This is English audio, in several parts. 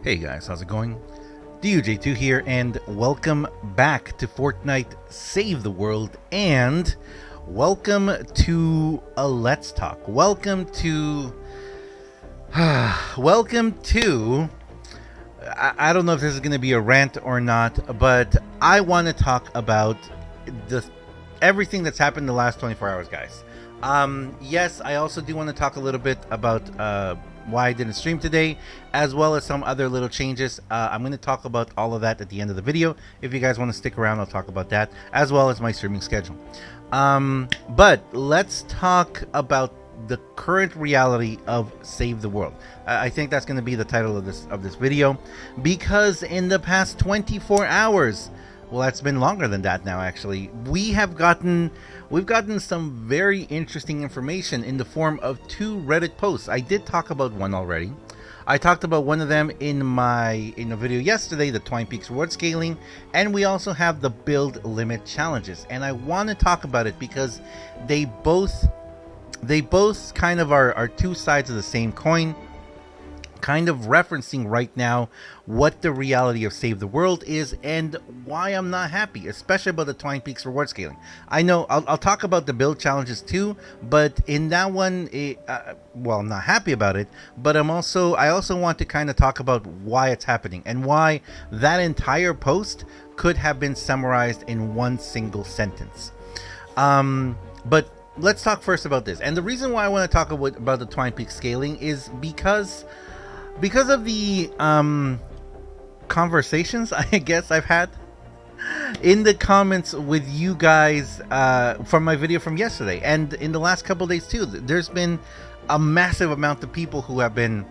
Hey guys, how's it going? DUJ2 here, and welcome back to Fortnite Save the World, and welcome to a Let's Talk. Welcome to I don't know if this is going to be a rant or not, but I want to talk about the everything that's happened in the last 24 hours, guys. Yes, I also do want to talk a little bit about why I didn't stream today, as well as some other little changes. I'm going to talk about all of that at the end of the video. If you guys want to stick around, I'll talk about that, as well as my streaming schedule. But let's talk about the current reality of Save the World. I think that's going to be the title of this video, because in the past 24 hours, well, that's been longer than that now, actually, we've gotten some very interesting information in the form of two Reddit posts. I did talk about one already. I talked about one of them in a video yesterday, the Twine Peaks reward scaling, and we also have the build limit challenges. And I want to talk about it because they both kind of are two sides of the same coin, kind of referencing right now what the reality of Save the World is and why I'm not happy, especially about the Twine Peaks reward scaling. I know I'll talk about the build challenges too, but in that one, well, I'm not happy about it, but I also want to kind of talk about why it's happening and why that entire post could have been summarized in one single sentence. But let's talk first about this. And the reason why I want to talk about the Twine Peaks scaling is because of the conversations I guess I've had in the comments with you guys from my video from yesterday, and in the last couple days too. There's been a massive amount of people who have been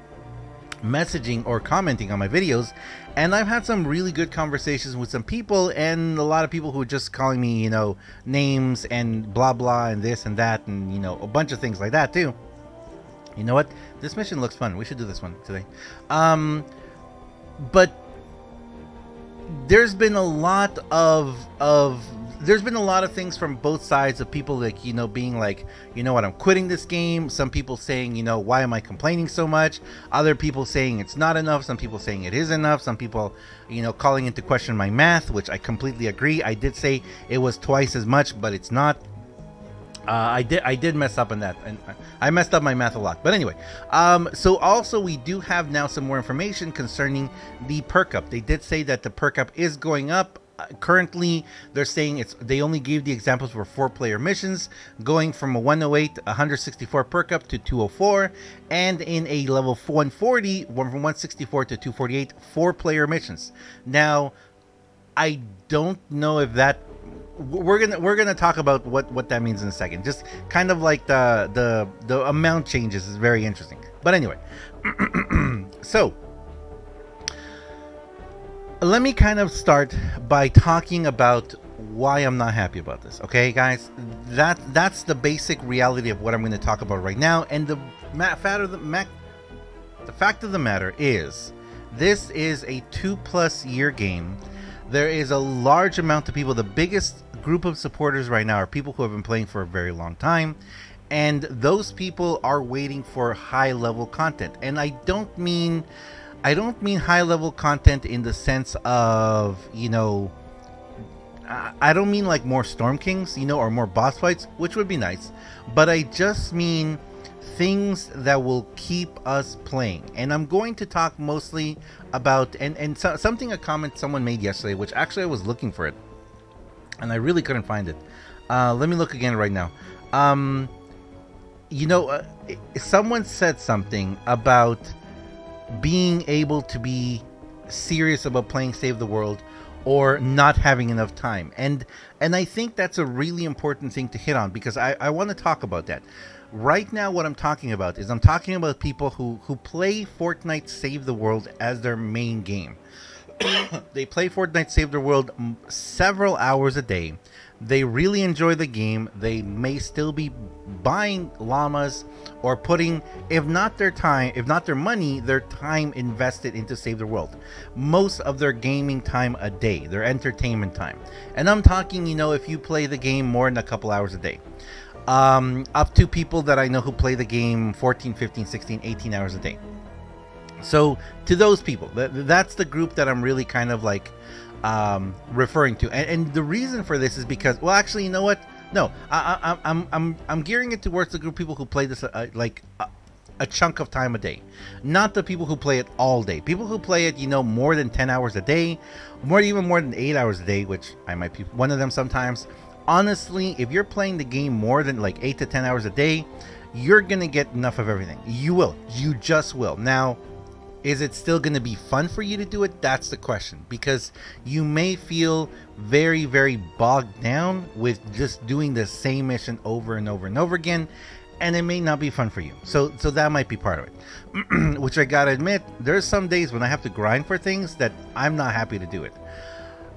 messaging or commenting on my videos, and I've had some really good conversations with some people, and a lot of people who are just calling me, names and blah blah and this and that, and a bunch of things like that too. You know what? This mission looks fun. We should do this one today. But there's been a lot of things from both sides of people, like, being like, what, I'm quitting this game. Some people saying, why am I complaining so much? Other people saying it's not enough. Some people saying it is enough. Some people, calling into question my math, which I completely agree. I did say it was twice as much, but it's not. I did mess up on that, and I messed up my math a lot. But anyway, so also we do have now some more information concerning the perk up. They did say that the perk up is going up. Currently, they're saying they only gave the examples for 4-player missions, going from a 108, 164 perk up to 204, and in a level 140, from 164 to 248, 4-player missions. Now, I don't know if that. We're gonna talk about what that means in a second. Just kind of like the amount changes is very interesting. But anyway, so let me kind of start by talking about why I'm not happy about this. Okay, guys, that's the basic reality of what I'm going to talk about right now. And the fact of the matter is, this is a 2+ year game. There is a large amount of people. The biggest group of supporters right now are people who have been playing for a very long time, and those people are waiting for high level content. And I don't mean high level content in the sense of, I don't mean like more Storm Kings, or more boss fights, which would be nice, but I just mean things that will keep us playing. And I'm going to talk mostly about something, a comment someone made yesterday, which actually I was looking for it and I really couldn't find it. Let me look again right now. Someone said something about being able to be serious about playing Save the World or not having enough time, and I think that's a really important thing to hit on, because I want to talk about that. Right now, what I'm talking about is people who play Fortnite Save the World as their main game. They play Fortnite Save the World several hours a day. They really enjoy the game. They may still be buying llamas or putting, if not their money, their time invested into Save the World. Most of their gaming time a day, their entertainment time. And I'm talking, if you play the game more than a couple hours a day. Up to people that I know who play the game 14, 15, 16, 18 hours a day. So to those people, that's the group that I'm really kind of like referring to, and the reason for this is because, well, actually, you know what? No, I'm gearing it towards the group of people who play this a chunk of time a day, not the people who play it all day. People who play it, more than 10 hours a day, even more than 8 hours a day, which I might be one of them sometimes. Honestly, if you're playing the game more than like 8 to 10 hours a day, you're gonna get enough of everything. You just will. Now, is it still going to be fun for you to do it? That's the question, because you may feel very, very bogged down with just doing the same mission over and over and over again, and it may not be fun for you. So that might be part of it. Which I gotta admit, there's some days when I have to grind for things that I'm not happy to do it.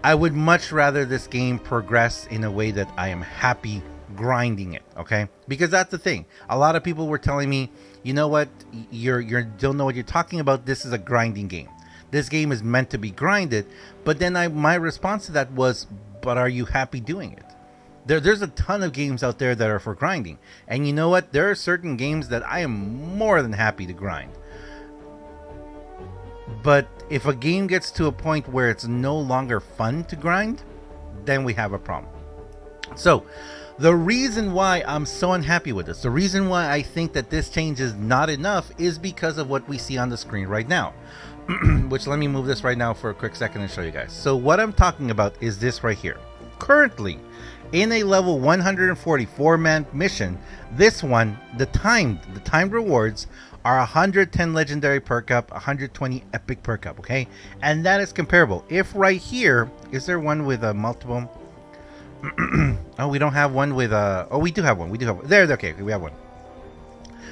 I would much rather this game progress in a way that I am happy grinding it, okay? Because that's the thing. A lot of people were telling me, you know what, you don't know what you're talking about. This is a grinding game. This game is meant to be grinded. But then my response to that was, but are you happy doing it? There's a ton of games out there that are for grinding. And you know what? There are certain games that I am more than happy to grind. But if a game gets to a point where it's no longer fun to grind, then we have a problem. So the reason why I'm so unhappy with this, the reason why I think that this change is not enough, is because of what we see on the screen right now. Which, let me move this right now for a quick second and show you guys. So what I'm talking about is this right here. Currently, in a level 144-man mission, this one, the timed rewards are 110 legendary perk up, 120 epic perk up, okay? And that is comparable. If right here, is there one with a multiple? Oh, we don't have one with oh, we do have one. There, okay, we have one.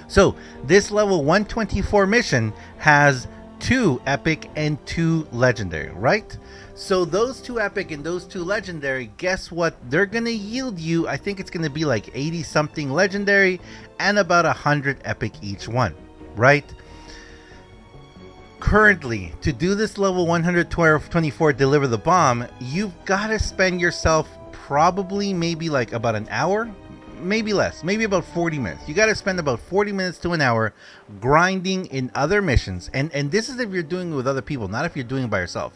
So this level 124 mission has 2 epic and 2 legendary, right? So those 2 epic and those 2 legendary, guess what? They're gonna yield you, I think it's gonna be like 80 something legendary and about 100 epic each one, right? Currently, to do this level 124 deliver the bomb, you've got to spend yourself probably maybe like about an hour, maybe less, maybe about 40 minutes. You got to spend about 40 minutes to an hour grinding in other missions. And this is if you're doing it with other people, not if you're doing it by yourself.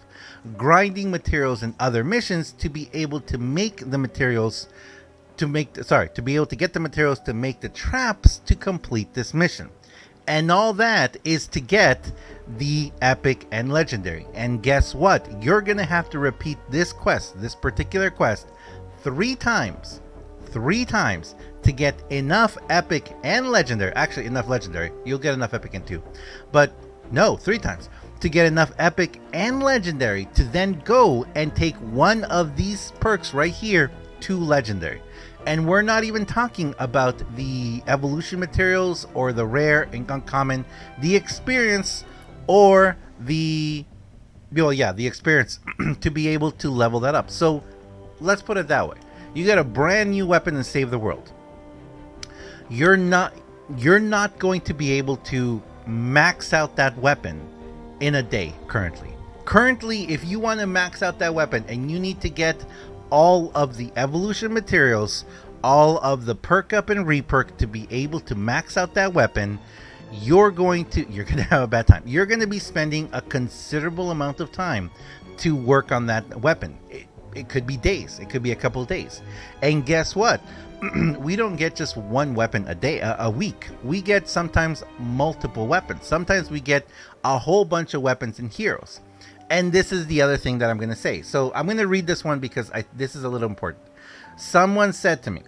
Grinding materials in other missions to be able to make the materials to be able to get the materials to make the traps to complete this mission. And all that is to get the epic and legendary. And guess what? You're going to have to repeat this quest, this particular quest, 3 times to get enough epic and legendary. Actually, enough legendary. You'll get enough epic in 2. But no, 3 times to get enough epic and legendary to then go and take one of these perks right here to legendary. And we're not even talking about the evolution materials or the rare and uncommon, the experience or the experience to be able to level that up. So let's put it that way. You get a brand new weapon and save the world. You're not going to be able to max out that weapon in a day currently. Currently, if you want to max out that weapon and you need to get all of the evolution materials, all of the perk up and reperk to be able to max out that weapon, you're going to have a bad time. You're going to be spending a considerable amount of time to work on that weapon. It could be days. It could be a couple of days. And guess what? We don't get just one weapon a week. We get sometimes multiple weapons. Sometimes we get a whole bunch of weapons and heroes. And this is the other thing that I'm going to say. So I'm going to read this one because this is a little important. Someone said to me,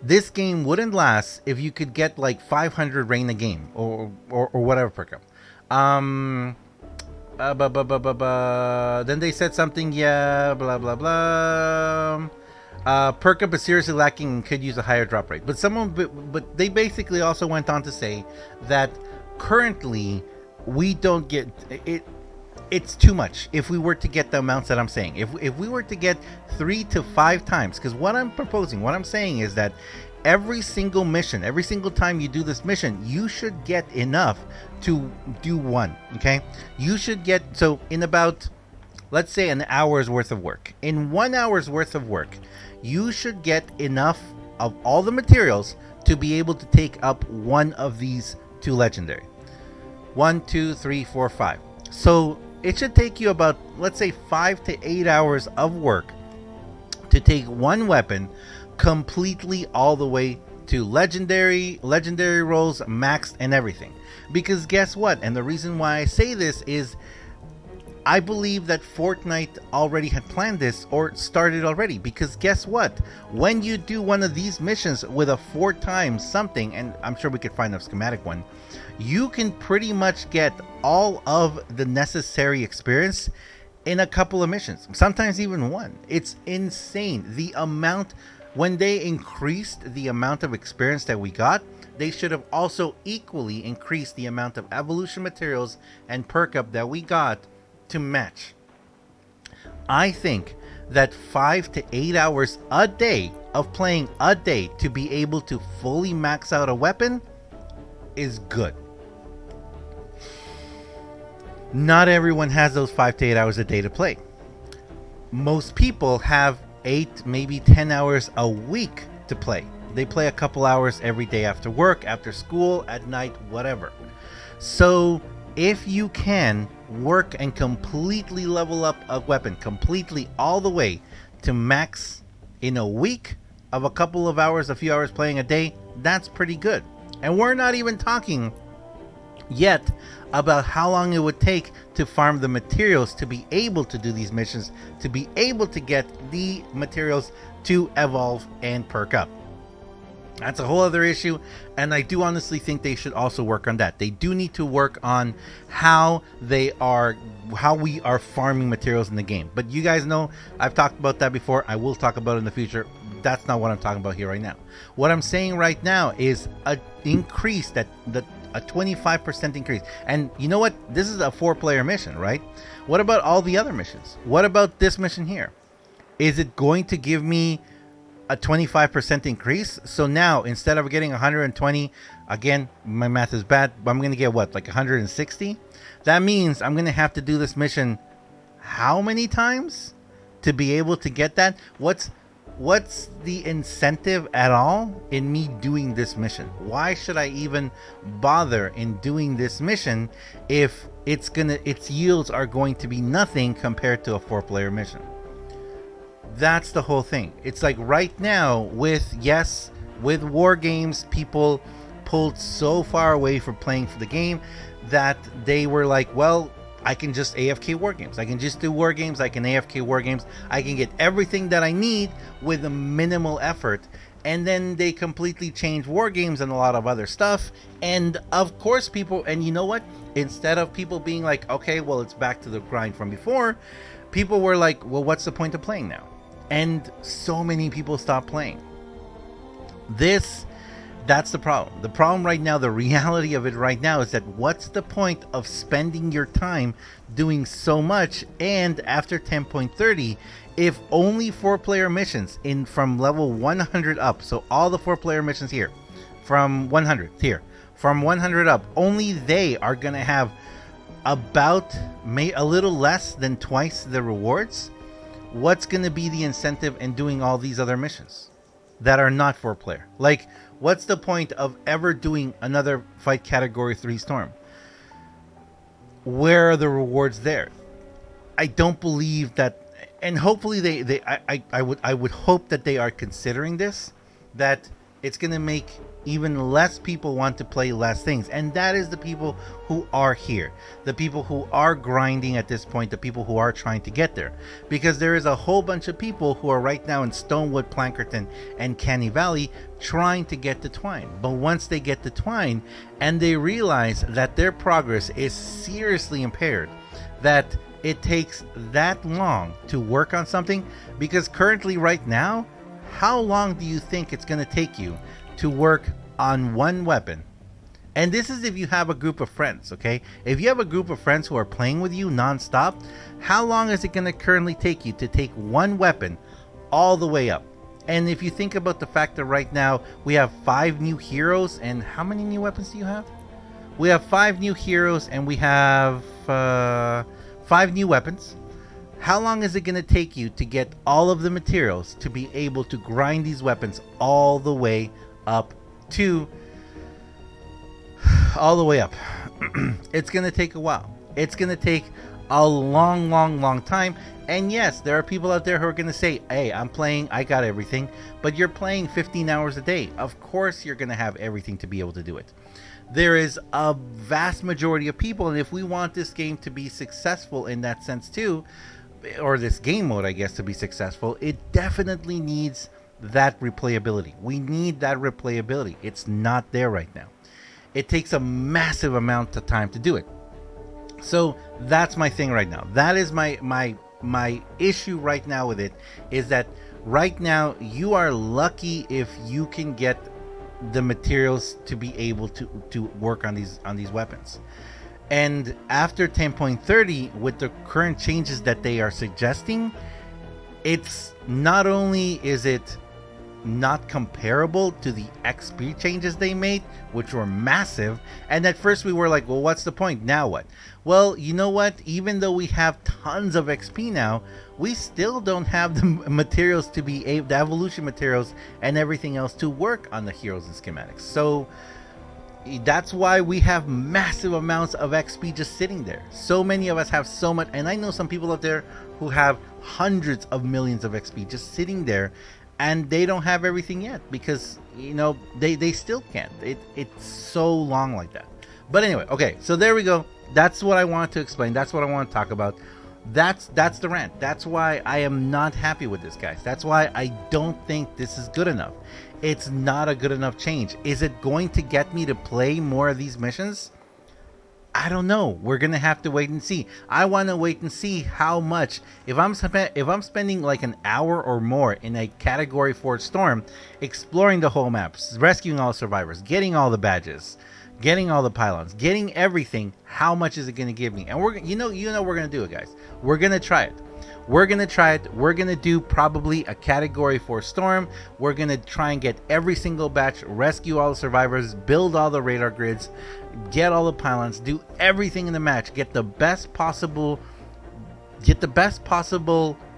this game wouldn't last if you could get like 500 rain a game or whatever perk up. Then they said something, blah blah blah. Perk up is seriously lacking and could use a higher drop rate. But they basically also went on to say that currently we don't get it. It's too much if we were to get the amounts that I'm saying. If we were to get 3 to 5 times, because what I'm saying is that every single mission, every single time you do this mission, you should get enough to do one, okay? You should get, so in about, let's say an hour's worth of work. In 1 hour's worth of work, you should get enough of all the materials to be able to take up one of these 2 legendary. 1, 2, 3, 4, 5. So it should take you about, let's say, 5 to 8 hours of work to take one weapon completely all the way to legendary rolls, maxed, and everything. Because guess what? And the reason why I say this is I believe that Fortnite already had planned this or started already. Because guess what? When you do one of these missions with a 4 times something, and I'm sure we could find a schematic one, you can pretty much get all of the necessary experience in a couple of missions, sometimes even one. It's insane. The amount, when they increased the amount of experience that we got, they should have also equally increased the amount of evolution materials and perk up that we got to match. I think that 5 to 8 hours a day of playing a day to be able to fully max out a weapon is good. Not everyone has those 5 to 8 hours a day to play. Most people have 8, maybe 10 hours a week to play. They play a couple hours every day after work, after school, at night, whatever. So if you can work and completely level up a weapon, completely all the way to max in a week of a couple of hours, a few hours playing a day, that's pretty good. And we're not even talking yet about how long it would take to farm the materials to be able to do these missions, to be able to get the materials to evolve and perk up. That's a whole other issue, and I do honestly think they should also work on that. They do need to work on how we are farming materials in the game. But you guys know I've talked about that before. I will talk about it in the future. That's not what I'm talking about here right now. What I'm saying right now is a 25% increase. And you know what? This is a 4-player mission, right? What about all the other missions? What about this mission here? Is it going to give me a 25% increase? So now instead of getting 120, again, my math is bad, but I'm going to get what, like 160? That means I'm going to have to do this mission how many times to be able to get that? What's the incentive at all in me doing this mission? Why should I even bother in doing this mission if its yields are going to be nothing compared to a 4-player mission? That's the whole thing. It's like right now with war games, people pulled so far away from playing for the game that they were like, well, I can just AFK war games. I can just do war games. I can AFK war games. I can get everything that I need with a minimal effort. And then they completely changed war games and a lot of other stuff. And of course people, and you know what? Instead of people being like, okay, well, it's back to the grind from before, people were like, well, what's the point of playing now? And so many people stopped playing. That's the problem. The problem right now, the reality of it right now is that what's the point of spending your time doing so much and after 10.30 if only 4-player missions from level 100 up, so all the 4-player missions here, from 100 here, from 100 up, only they are going to have about a little less than twice the rewards? What's going to be the incentive in doing all these other missions that are not 4-player? Like, what's the point of ever doing another fight category 3 storm? Where are the rewards there? I don't believe that, and hopefully I would hope that they are considering this, that it's going to make even less people want to play less things. And that is the people who are here, the people who are grinding at this point, the people who are trying to get there. Because there is a whole bunch of people who are right now in Stonewood, Plankerton, and Canny Valley trying to get to Twine. But once they get to Twine and they realize that their progress is seriously impaired, that it takes that long to work on something, because currently right now, how long do you think it's going to take you to work on one weapon? And this is if you have a group of friends, okay? If you have a group of friends who are playing with you non-stop, how long is it going to currently take you to take one weapon all the way up? And if you think about the fact that right now we have 5 new heroes, and how many new weapons do you have? We have 5 new heroes and we have 5 new weapons. How long is it going to take you to get all of the materials to be able to grind these weapons all the way up? It's going to take a while. It's going to take a long, long, long time. And yes, there are people out there who are going to say, hey, I'm playing, I got everything. But you're playing 15 hours a day. Of course, you're going to have everything to be able to do it. There is a vast majority of people, and if we want this game to be successful in that sense too, or this game mode, I guess, to be successful, it definitely needs that replayability. We need that replayability. It's not there right now. It takes a massive amount of time to do it. So that's my thing right now. That is my issue right now with it, is that right now you are lucky if you can get the materials to be able to work on these weapons. And after 10.30, with the current changes that they are suggesting, it's not only is it not comparable to the XP changes they made, which were massive. And at first we were like, well, what's the point? Now what? Well, you know what? Even though we have tons of XP now, we still don't have the materials to be able, the evolution materials and everything else to work on the heroes and schematics. So that's why we have massive amounts of XP just sitting there. So many of us have so much, and I know some people out there who have hundreds of millions of XP just sitting there, and they don't have everything yet because, you know, they still can't. It's so long like that. But anyway, okay, so there we go. That's what I wanted to explain. That's what I want to talk about. That's the rant. That's why I am not happy with this, guys. That's why I don't think this is good enough. It's not a good enough change. Is it going to get me to play more of these missions? I don't know. We're gonna have to wait and see. I want to wait and see how much. If I'm spending like an hour or more in a Category 4 storm, exploring the whole maps, rescuing all survivors, getting all the badges, getting all the pylons, getting everything, how much is it gonna give me? And we're we're gonna do it, guys. We're gonna try it. We're gonna try it. We're gonna do probably a Category 4 storm. We're gonna try and get every single batch, rescue all the survivors, build all the radar grids, get all the pylons, do everything in the match, get the best possible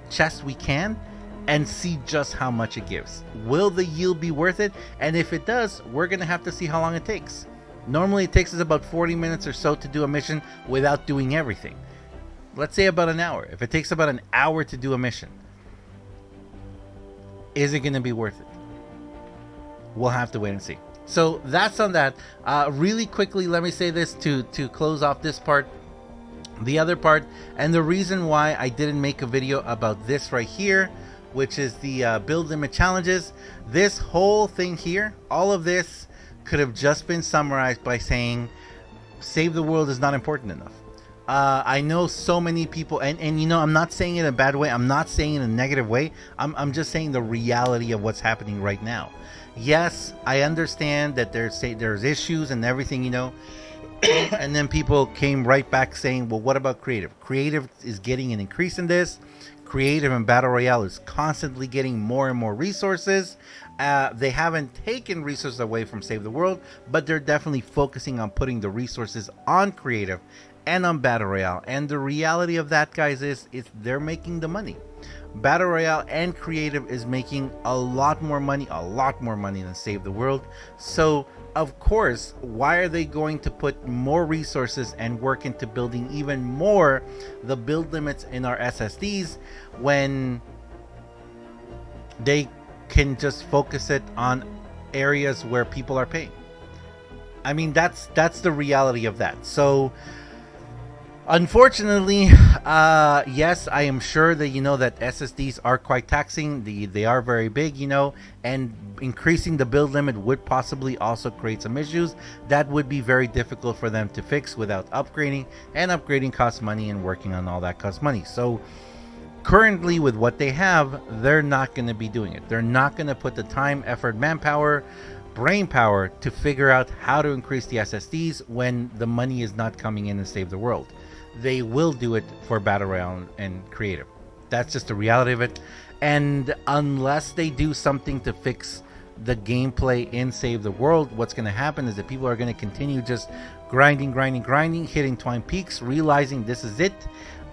chest we can, and see just how much it gives. Will the yield be worth it? And if it does, we're gonna have to see how long it takes. Normally it takes us about 40 minutes or so to do a mission without doing everything. Let's say about an hour. If it takes about an hour to do a mission, is it going to be worth it? We'll have to wait and see. So that's on that. Really quickly, let me say this to close off this part. The other part, and the reason why I didn't make a video about this right here, which is the build limit challenges. This whole thing here, all of this could have just been summarized by saying, save the world is not important enough. I know so many people, and you know, I'm not saying it in a bad way. I'm not saying it in a negative way. I'm just saying the reality of what's happening right now. Yes, I understand that there's issues and everything, you know, and then people came right back saying, well, what about creative? Creative is getting an increase in this. Creative and Battle Royale is constantly getting more and more resources. They haven't taken resources away from Save the World, but they're definitely focusing on putting the resources on creative and on Battle Royale. And the reality of that, guys, is they're making the money. Battle Royale and creative is making a lot more money than Save the World. So of course, why are they going to put more resources and work into building even more the build limits in our SSDs when they can just focus it on areas where people are paying? I mean, that's the reality of that. So unfortunately, yes, I am sure that you know that SSDs are quite taxing. They are very big, you know, and increasing the build limit would possibly also create some issues that would be very difficult for them to fix without upgrading, and upgrading costs money, and working on all that costs money. So currently with what they have, they're not going to be doing it. They're not going to put the time, effort, manpower, brain power to figure out how to increase the SSDs when the money is not coming in to save the world. They will do it for Battle Royale and creative. That's just the reality of it. And unless they do something to fix the gameplay in Save the World, what's going to happen is that people are going to continue just grinding, hitting twine peaks, realizing this is it.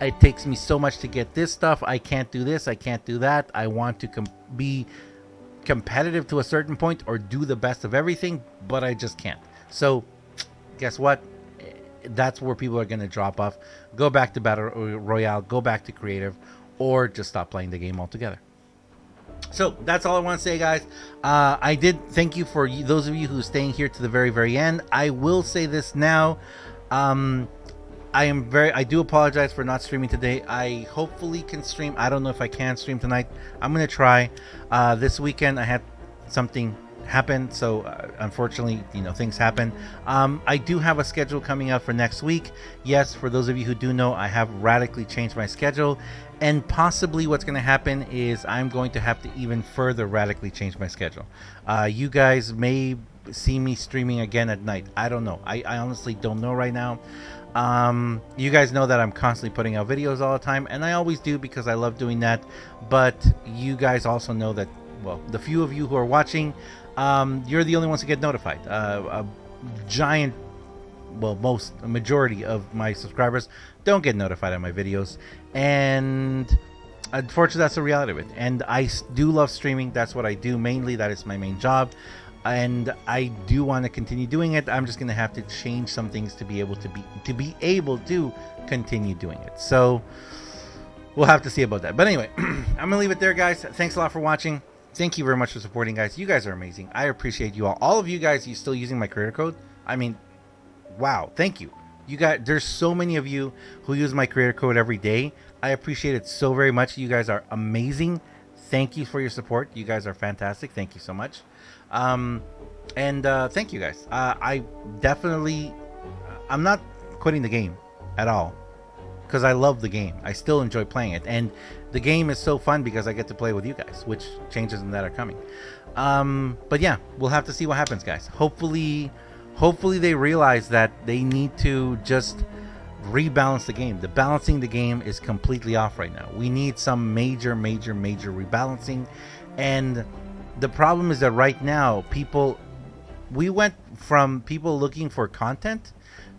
It takes me so much to get this stuff. I can't do this. I can't do that. I want to be competitive to a certain point or do the best of everything, but I just can't. So guess what? that's where people are going to drop off, go back to Battle Royale, go back to creative, or just stop playing the game altogether. So that's all I want to say, guys. I did thank you for those of you who are staying here to the very, very end. I will say this now. I do apologize for not streaming today. I hopefully can stream. I don't know if I can stream tonight. I'm going to try. This weekend I had something happen, so unfortunately, things happen. I do have a schedule coming out for next week. Yes, for those of you who do know, I have radically changed my schedule, and possibly what's going to happen is I'm going to have to even further radically change my schedule. You guys may see me streaming again at night. I don't know. I honestly don't know right now. You guys know that I'm constantly putting out videos all the time, and I always do because I love doing that. But you guys also know that, well, the few of you who are watching, you're the only ones who get notified. A majority of my subscribers don't get notified on my videos, and unfortunately that's the reality of it. And I do love streaming. That's what I do mainly. That is my main job, and I do want to continue doing it. I'm just going to have to change some things to be able to continue doing it. So we'll have to see about that. But anyway, I'm gonna leave it there, guys. Thanks a lot for watching. Thank you very much for supporting, guys. You guys are amazing. I appreciate you all of you guys. You still using my creator code? I mean, wow, thank you. You guys, there's so many of you who use my creator code every day. I appreciate it so very much. You guys are amazing. Thank you for your support. You guys are fantastic. Thank you so much. Thank you, guys. I'm not quitting the game at all, because I love the game. I still enjoy playing it, and the game is so fun because I get to play with you guys, which changes in that are coming. But yeah, we'll have to see what happens, guys. Hopefully they realize that they need to just rebalance the game. The balancing the game is completely off right now. We need some major rebalancing, and the problem is that right now we went from people looking for content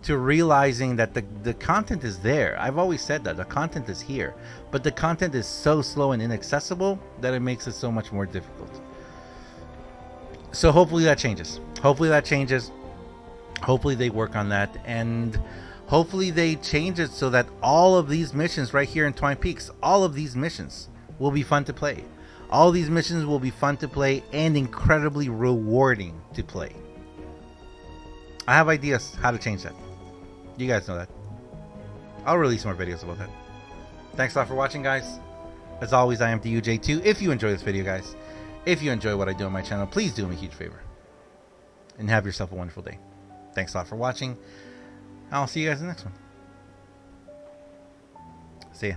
to realizing that the content is there. I've always said that the content is here, but the content is so slow and inaccessible that it makes it so much more difficult. So hopefully that changes. Hopefully they work on that, and hopefully they change it so that all of these missions right here in Twine Peaks, all of these missions will be fun to play. All these missions will be fun to play and incredibly rewarding to play. I have ideas how to change that. You guys know that. I'll release more videos about that. Thanks a lot for watching, guys. As always, I am DUJ2. If you enjoy this video, guys, if you enjoy what I do on my channel, please do me a huge favor and have yourself a wonderful day. Thanks a lot for watching. I'll see you guys in the next one. See ya.